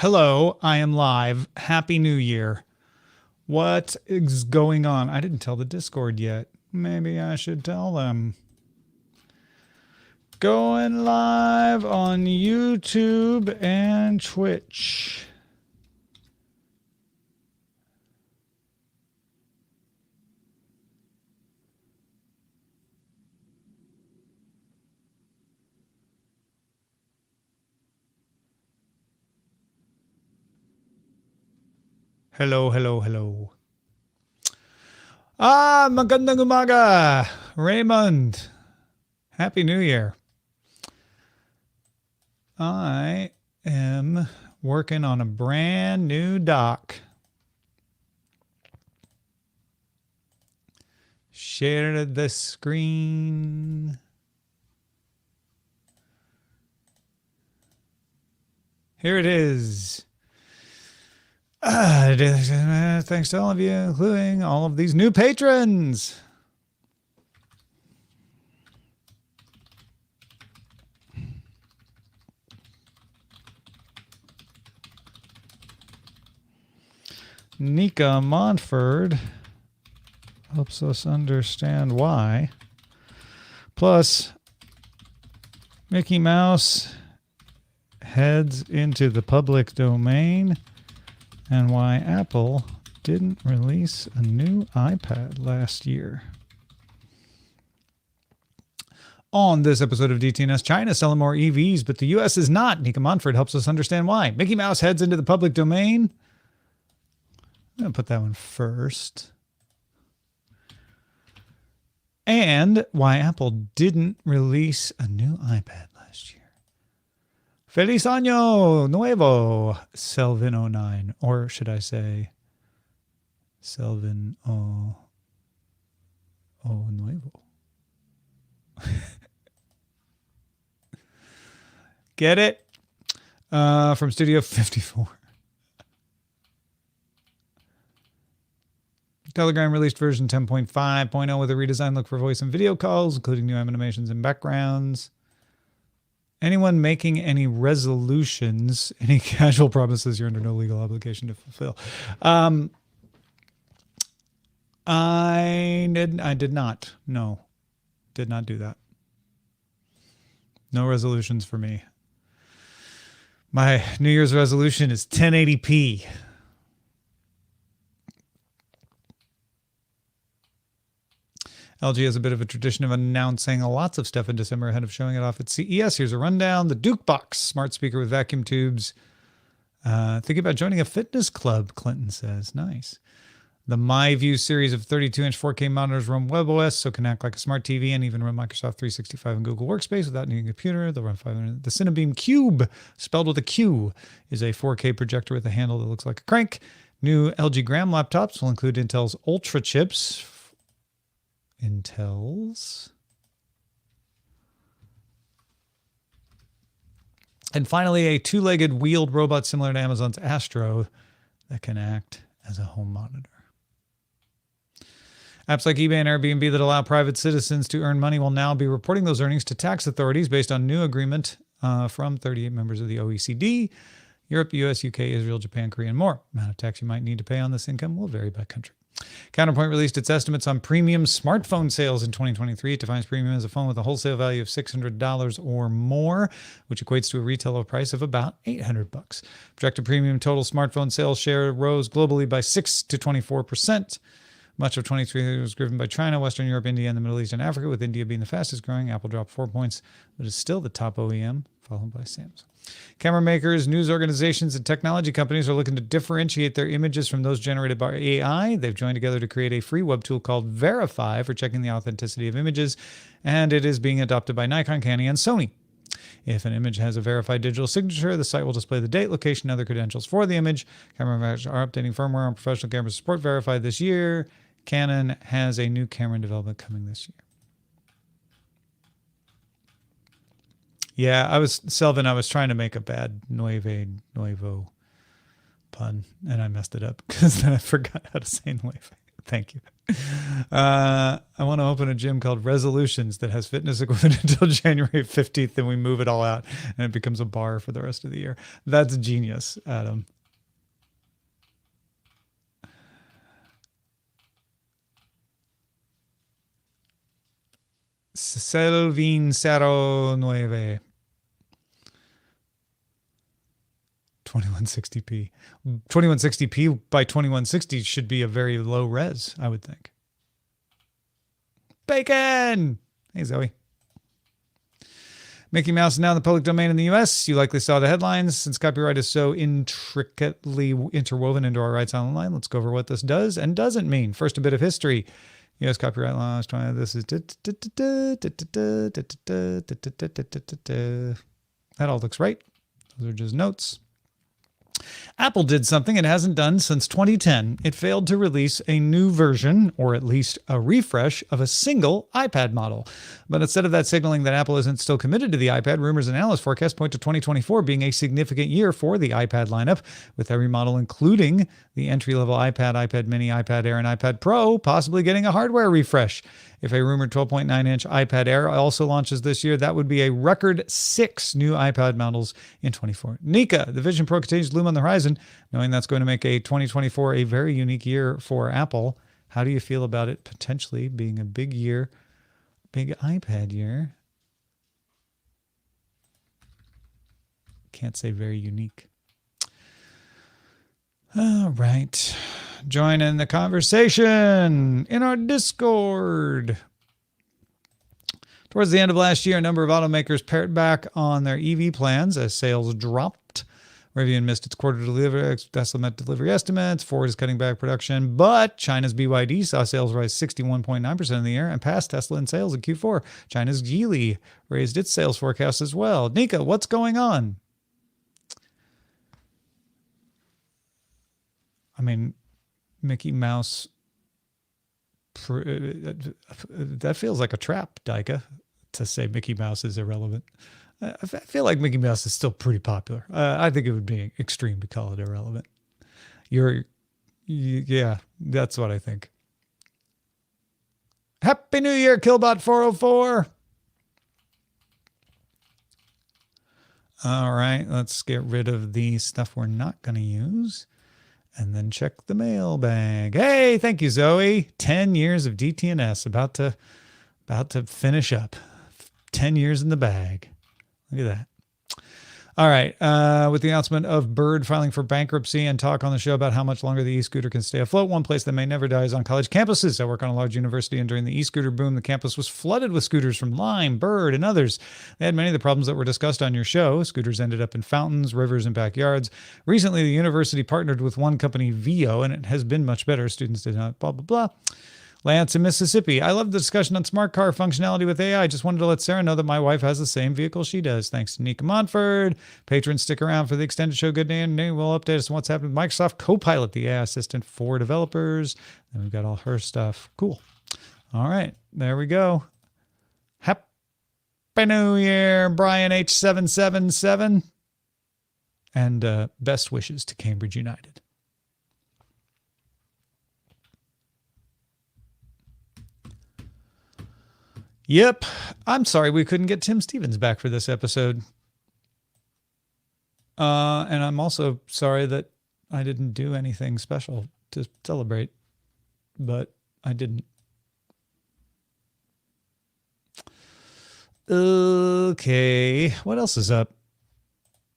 Hello, I am live. Happy New Year. What is going on? I didn't tell the Discord yet. Maybe I should tell them. Going live on YouTube and Twitch. Hello, hello, hello. Magandang umaga, Raymond. Happy New Year. I am working on a brand new doc. Share the screen. Here it is. Thanks to all of you, including all of these new patrons. Nika Montford helps us understand why. Plus, Mickey Mouse heads into the public domain. And why Apple didn't release a new iPad last year. On this episode of DTNS, China is selling more EVs, but the U.S. is not. Nika Montford helps us understand why. Mickey Mouse heads into the public domain. I'm going to put that one first. And why Apple didn't release a new iPad last year. Feliz año nuevo, Selvin09. Or should I say, Selvin o nuevo. Get it? From Studio 54. Telegram released version 10.5.0 with a redesigned look for voice and video calls, including new animations and backgrounds. Anyone making any resolutions, any casual promises, you're under no legal obligation to fulfill. I did not. No, did not do that. No resolutions for me. My New Year's resolution is 1080p. LG has a bit of a tradition of announcing lots of stuff in December ahead of showing it off at CES. Here's a rundown. The Duke Box, smart speaker with vacuum tubes. Thinking about joining a fitness club, Clinton says. Nice. The MyView series of 32-inch 4K monitors run WebOS, so can act like a smart TV and even run Microsoft 365 and Google Workspace without needing a computer. They'll run 500. The Cinebeam Cube, spelled with a Q, is a 4K projector with a handle that looks like a crank. New LG Gram laptops will include Intel's Ultra chips. And finally, a two-legged wheeled robot similar to Amazon's Astro that can act as a home monitor. Apps like eBay and Airbnb that allow private citizens to earn money will now be reporting those earnings to tax authorities based on new agreement from 38 members of the OECD. Europe, US, UK, Israel, Japan, Korea, and more. The amount of tax you might need to pay on this income will vary by country. Counterpoint released its estimates on premium smartphone sales in 2023. It defines premium as a phone with a wholesale value of $600 or more, which equates to a retail price of about $800. Projected premium total smartphone sales share rose globally by 6 to 24%. Much of 23 was driven by China, Western Europe, India, and the Middle East and Africa, with India being the fastest growing. Apple dropped 4 points, but is still the top OEM, followed by Samsung. Camera makers, news organizations, and technology companies are looking to differentiate their images from those generated by AI. They've joined together to create a free web tool called Verify for checking the authenticity of images, and it is being adopted by Nikon, Canon, and Sony. If an image has a verified digital signature, the site will display the date, location, and other credentials for the image. Camera manufacturers are updating firmware on professional cameras to support Verify this year. Canon has a new camera in development coming this year. Yeah, I was trying to make a bad nuevo pun, and I messed it up because then I forgot how to say nueve. Thank you. I want to open a gym called Resolutions that has fitness equipment until January 15th. Then we move it all out and it becomes a bar for the rest of the year. That's genius, Adam. Selvin Cerro Nueve. 2160p. 2160p by 2160 should be a very low res, I would think. Bacon! Hey, Zoe. Mickey Mouse is now in the public domain in the U.S. You likely saw the headlines. Since copyright is so intricately interwoven into our rights online, let's go over what this does and doesn't mean. First, a bit of history. U.S. copyright laws. This is... That all looks right. Those are just notes. Apple did something it hasn't done since 2010. It failed to release a new version, or at least a refresh, of a single iPad model. But instead of that signaling that Apple isn't still committed to the iPad, rumors and analyst forecasts point to 2024 being a significant year for the iPad lineup, with every model, including the entry-level iPad, iPad mini, iPad Air, and iPad Pro, possibly getting a hardware refresh. If a rumored 12.9-inch iPad Air also launches this year, that would be a record 6 new iPad models in 2024. Nika, the Vision Pro continues to loom on the horizon, knowing that's going to make a 2024 a very unique year for Apple. How do you feel about it potentially being a big year, big iPad year? Can't say very unique. All right. Join in the conversation in our Discord. Towards the end of last year, a number of automakers pared back on their EV plans as sales dropped. Rivian missed its quarter delivery, Tesla met delivery estimates. Ford is cutting back production, but China's BYD saw sales rise 61.9% in the year and passed Tesla in sales in Q4. China's Geely raised its sales forecast as well. Nika, what's going on? I mean, Mickey Mouse, that feels like a trap, Dika, to say Mickey Mouse is irrelevant. I feel like Mickey Mouse is still pretty popular. I think it would be extreme to call it irrelevant. Yeah, that's what I think. Happy New Year, Killbot 404. All right, let's get rid of the stuff we're not going to use. And then check the mailbag. Hey, thank you, Zoe. 10 years of DTNS about to finish up. 10 years in the bag. Look at that. All right. With the announcement of Bird filing for bankruptcy and talk on the show about how much longer the e-scooter can stay afloat, one place that may never die is on college campuses. I work on a large university, and during the e-scooter boom, the campus was flooded with scooters from Lime, Bird, and others. They had many of the problems that were discussed on your show. Scooters ended up in fountains, rivers, and backyards. Recently, the university partnered with one company, Vio, and it has been much better. Students did not, blah, blah, blah. Lance in Mississippi. I love the discussion on smart car functionality with AI. Just wanted to let Sarah know that my wife has the same vehicle she does. Thanks to Nika Montford. Patrons, stick around for the extended show. Good day, and we'll update us on what's happening with Microsoft Copilot, the AI assistant for developers. And we've got all her stuff. Cool. All right. There we go. Happy New Year, Brian H777. And best wishes to Cambridge United. Yep. I'm sorry we couldn't get Tim Stevens back for this episode. And I'm also sorry that I didn't do anything special to celebrate, but I didn't. Okay. What else is up?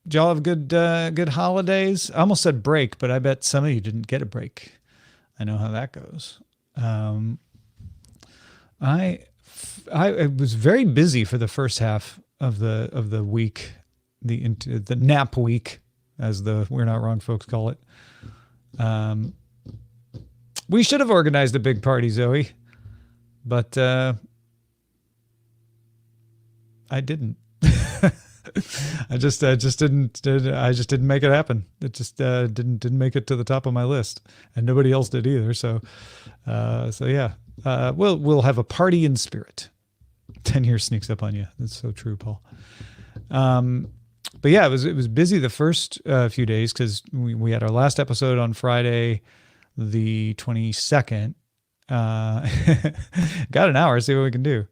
Did y'all have good holidays? I almost said break, but I bet some of you didn't get a break. I know how that goes. I was very busy for the first half of the week, the nap week, as the We're Not Wrong folks call it. We should have organized a big party, Zoe, but I didn't. I just didn't make it happen. It just didn't make it to the top of my list, and nobody else did either. So yeah. We'll have a party in spirit. 10 years sneaks up on you. That's so true, Paul. But yeah, it was busy the first few days because we had our last episode on Friday, the 22nd, Got an hour. See what we can do.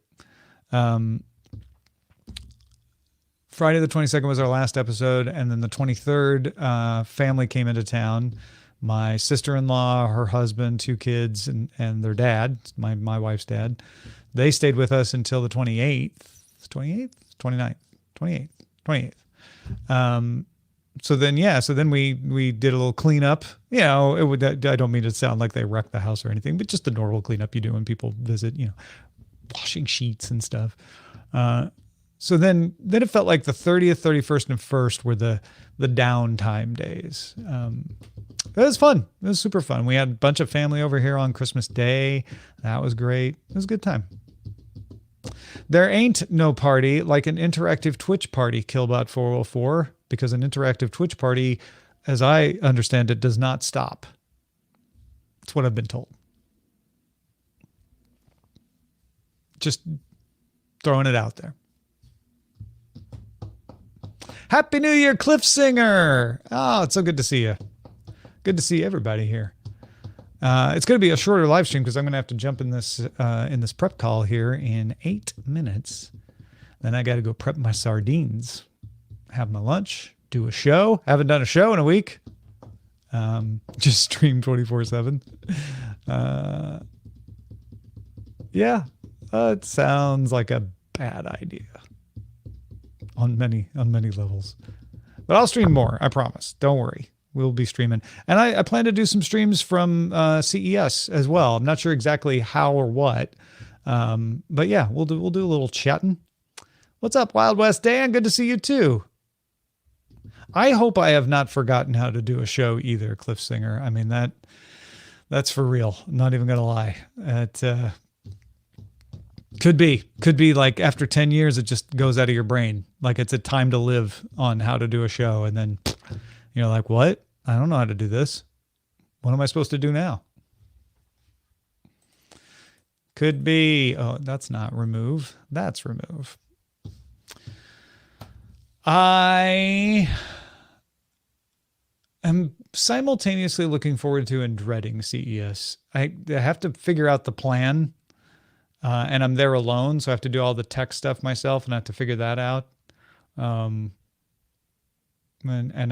Friday the 22nd was our last episode, and then the 23rd, family came into town. My sister-in-law, her husband, 2 kids, and their dad, my wife's dad. They stayed with us until the 28th. 28th? 29th? 28th. 28th. So then we did a little cleanup. You know, I don't mean to sound like they wrecked the house or anything, but just the normal cleanup you do when people visit, you know, washing sheets and stuff. So then it felt like the 30th, 31st, and 1st were the downtime days. It was fun. It was super fun. We had a bunch of family over here on Christmas Day. That was great. It was a good time. There ain't no party like an interactive Twitch party, Killbot 404, because an interactive Twitch party, as I understand it, does not stop. That's what I've been told. Just throwing it out there. Happy New Year, Cliff Singer. Oh, it's so good to see you. Good to see everybody here. It's going to be a shorter live stream because I'm going to have to jump in this prep call here in 8 minutes. Then I got to go prep my sardines, have my lunch, do a show. Haven't done a show in a week. Just stream 24/7. Yeah, it sounds like a bad idea on many levels. But I'll stream more, I promise. Don't worry. We'll be streaming. And I plan to do some streams from CES as well. I'm not sure exactly how or what. But yeah, we'll do a little chatting. What's up, Wild West Dan? Good to see you too. I hope I have not forgotten how to do a show either, Cliff Singer. I mean, that's for real. I'm not even going to lie. It could be like after 10 years, it just goes out of your brain. Like it's a time to live on how to do a show. And then you're like, what? I don't know how to do this. What am I supposed to do now? Could be. Oh, that's not remove. That's remove. I am simultaneously looking forward to and dreading CES. I have to figure out the plan. And I'm there alone, so I have to do all the tech stuff myself, and I have to figure that out. And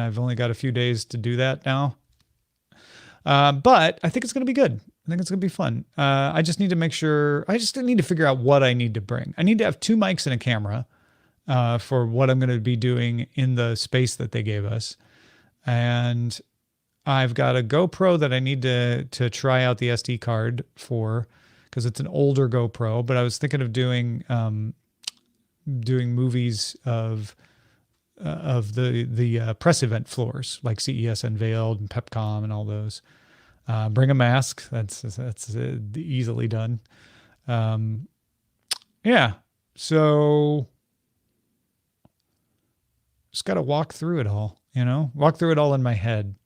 I've only got a few days to do that now. But I think it's going to be good. I think it's going to be fun. I just need to figure out what I need to bring. I need to have 2 mics and a camera for what I'm going to be doing in the space that they gave us. And I've got a GoPro that I need to try out the SD card for, because it's an older GoPro, but I was thinking of doing movies of the press event floors, like CES Unveiled and PepCom and all those. Bring a mask. That's easily done. Yeah. So just got to walk through it all, walk through it all in my head.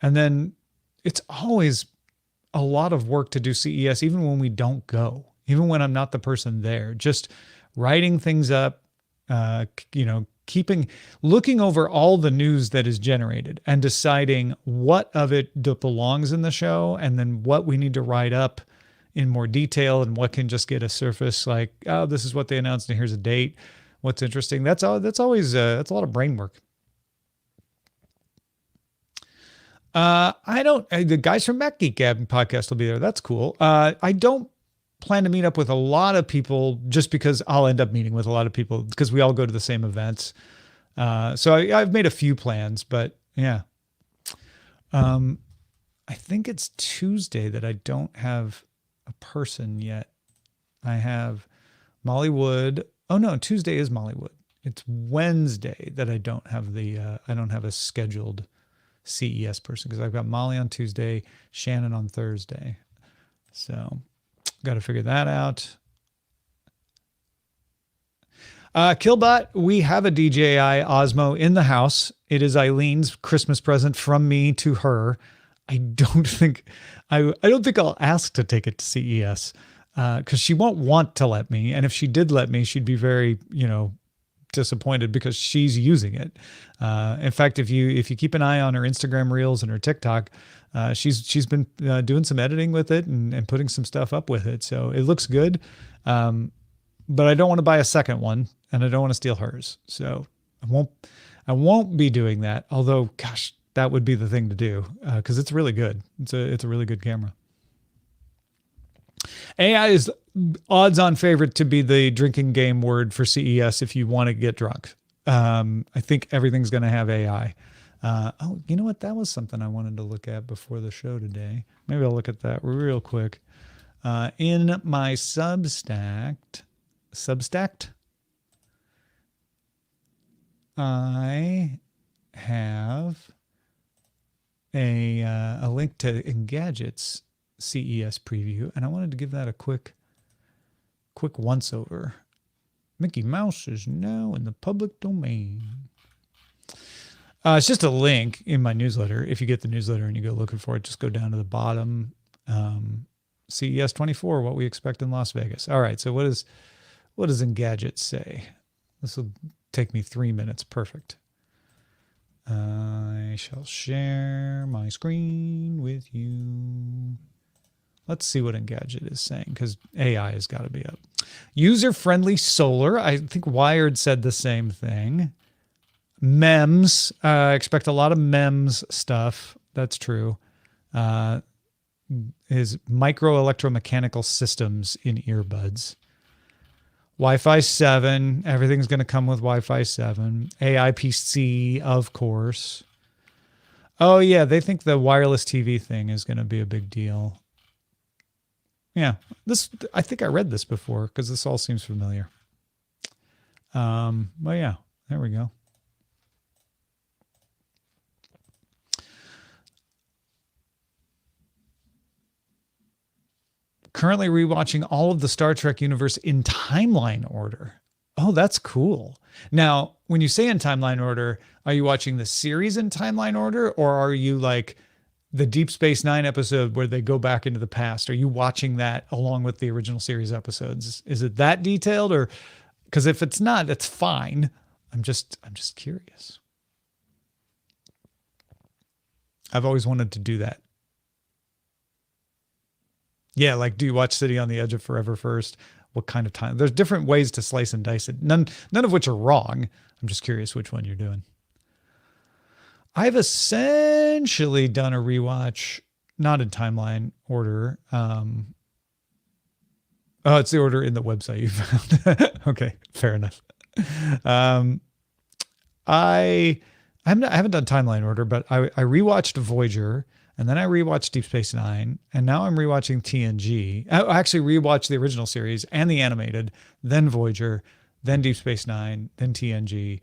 And then it's always a lot of work to do CES, even when we don't go, even when I'm not the person there, just writing things up, looking over all the news that is generated and deciding what of it belongs in the show, and then what we need to write up in more detail and what can just get a surface like, oh, this is what they announced and here's a date. What's interesting. That's always a lot of brain work. The guys from Mac Geek Gab podcast will be there. That's cool. I don't plan to meet up with a lot of people just because I'll end up meeting with a lot of people because we all go to the same events. So I've made a few plans, but yeah. I think it's Tuesday that I don't have a person yet. I have Molly Wood. Oh no, Tuesday is Molly Wood. It's Wednesday that I don't have a scheduled CES person, because I've got Molly on Tuesday, Shannon on Thursday. So got to figure that out. Killbot, we have a DJI Osmo in the house. It is Eileen's Christmas present from me to her. I don't think I'll ask to take it to CES because she won't want to let me. And if she did let me, she'd be very, disappointed because she's using it. In fact, if you keep an eye on her Instagram Reels and her TikTok, she's been doing some editing with it and putting some stuff up with it. So it looks good. But I don't want to buy a second one, and I don't want to steal hers. So I won't be doing that. Although, gosh, that would be the thing to do because it's really good. It's a really good camera. AI is odds-on favorite to be the drinking game word for CES if you want to get drunk. I think everything's going to have AI. Oh, you know what? That was something I wanted to look at before the show today. Maybe I'll look at that real quick. In my Substack, I have a link to Engadget's CES preview, and I wanted to give that a quick once over. Mickey Mouse is now in the public domain. It's just a link in my newsletter. If you get the newsletter and you go looking for it, just go down to the bottom. CES 24, what we expect in Las Vegas. All right, so what does Engadget say? This will take me 3 minutes. Perfect. I shall share my screen with you. Let's see what Engadget is saying, because AI has got to be up. User-friendly solar. I think Wired said the same thing. MEMS. Expect a lot of MEMS stuff. That's true. Is micro-electromechanical systems in earbuds. Wi-Fi 7. Everything's going to come with Wi-Fi 7. AI PC, of course. Oh, yeah. They think the wireless TV thing is going to be a big deal. Yeah. I think I read this before because this all seems familiar. Well, yeah. There we go. Currently rewatching all of the Star Trek universe in timeline order. Oh, that's cool. Now, when you say in timeline order, are you watching the series in timeline order, or are you like the Deep Space Nine episode where they go back into the past? Are you watching that along with the original series episodes? Is it that detailed, or because if it's not, that's fine. I'm just curious. I've always wanted to do that. Yeah, like, do you watch City on the Edge of Forever first? What kind of time? There's different ways to slice and dice it. None of which are wrong. I'm just curious which one you're doing. I've essentially done a rewatch, not in timeline order. Oh, it's the order in the website you found. Okay, fair enough. I haven't done timeline order, but I rewatched Voyager. And then I rewatched Deep Space Nine, and now I'm rewatching TNG. I actually rewatched the original series and the animated, then Voyager, then Deep Space Nine, then TNG.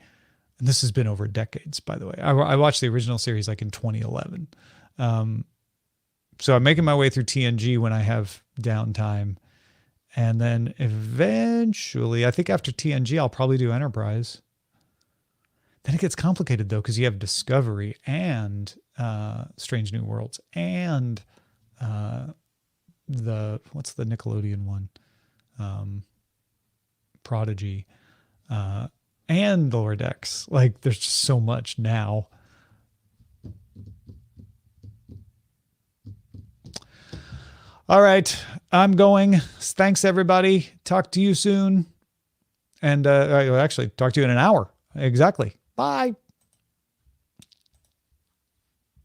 And this has been over decades, by the way. I watched the original series like in 2011. So I'm making my way through TNG when I have downtime. And then eventually, I think after TNG, I'll probably do Enterprise. Then it gets complicated, though, because you have Discovery and Strange New Worlds and what's the Nickelodeon one? Prodigy and Lower Decks. Like, there's just so much now. All right, I'm going. Thanks, everybody. Talk to you soon. And actually, talk to you in an hour. Exactly. Bye.